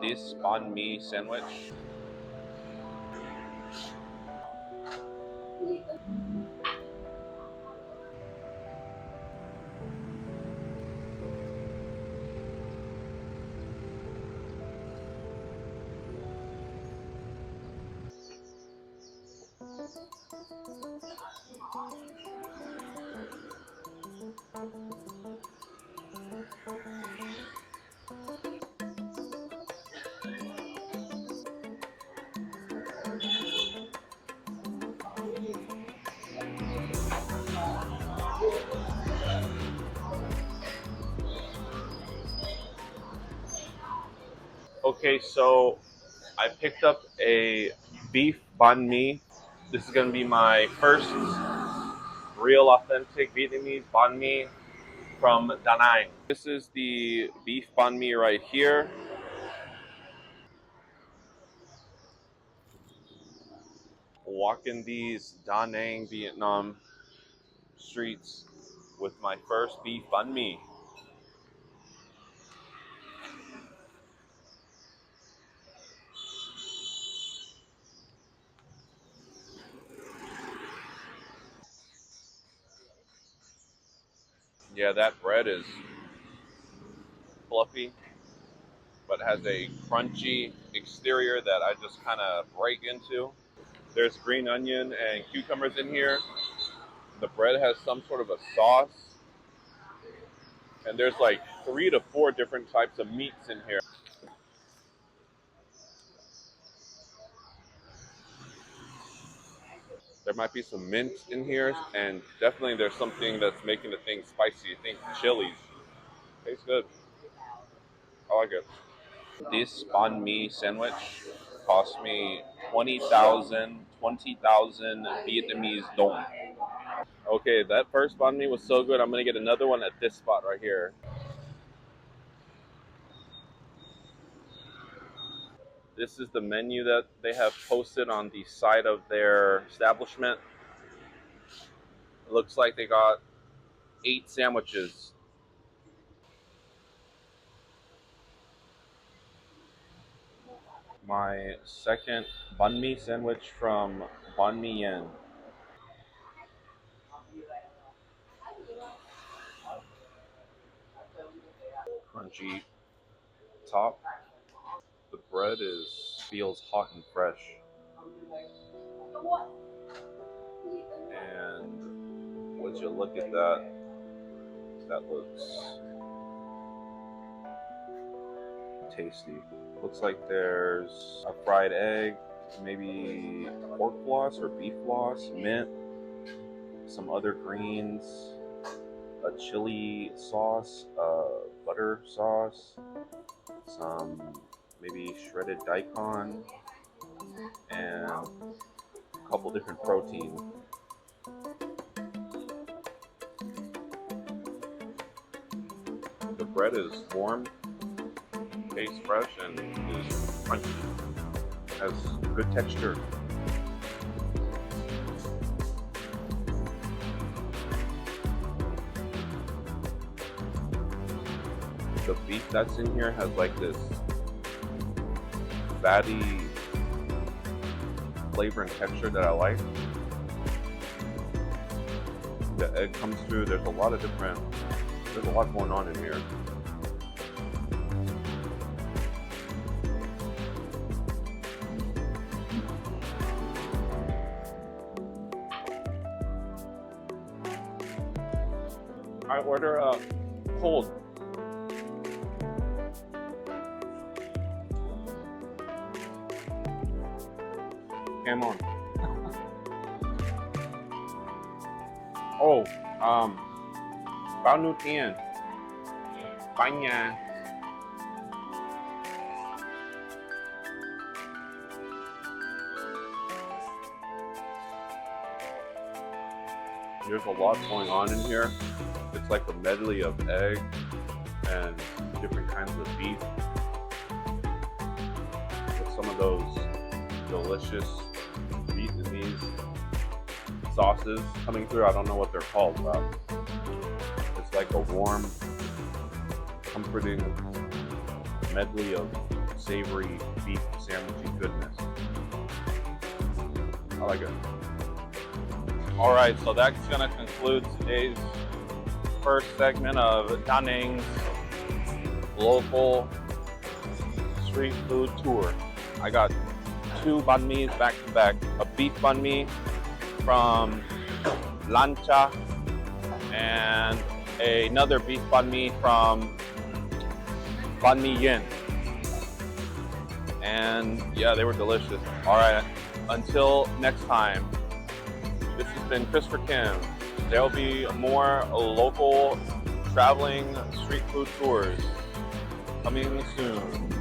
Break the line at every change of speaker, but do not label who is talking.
this banh mi sandwich. Okay, so I picked up a beef banh mi. This is gonna be my first real authentic Vietnamese banh mi from Da Nang. This is the beef banh mi right here. Walking these Da Nang, Vietnam streets with my first beef banh mi. Yeah, that bread is fluffy, but has a crunchy exterior that I just kind of break into. There's green onion and cucumbers in here. The bread has some sort of a sauce, and there's like 3 to 4 different types of meats in here. There might be some mint in here, and definitely there's something that's making the thing spicy. I think chilies. Tastes good. I like it. This banh mi sandwich cost me 20,000 Vietnamese dong. Okay, that first banh mi was so good. I'm gonna get another one at this spot right here. This is the menu that they have posted on the side of their establishment. It looks like they got 8 sandwiches. My second banh mi sandwich from Banh Mi Yen. Crunchy top. The bread feels hot and fresh. And would you look at that? That looks tasty. Looks like there's a fried egg, maybe pork floss or beef floss, mint, some other greens, a chili sauce, butter sauce, some maybe shredded daikon, and a couple different protein. The bread is warm, tastes fresh, and is crunchy. Has good texture. The beef that's in here has like this fatty flavor and texture that I like. The egg comes through. There's a lot going on in here. I order a cold. Come on. Oh, bao nhiêu tiền? Bánh nhà. There's a lot going on in here. It's like a medley of egg and different kinds of beef with some of those delicious Vietnamese sauces coming through. I don't know what they're called, but it's like a warm, comforting medley of savory beef sandwichy goodness. I like it. All right, so that's gonna conclude today's first segment of Da Nang's local street food tour. I got 2 banh mi's back to back. A beef banh mi from Lancha and another beef banh mi from Banh Mi Yin. And yeah, they were delicious. All right, until next time, this has been Christopher Kim. There'll be more local traveling street food tours coming soon.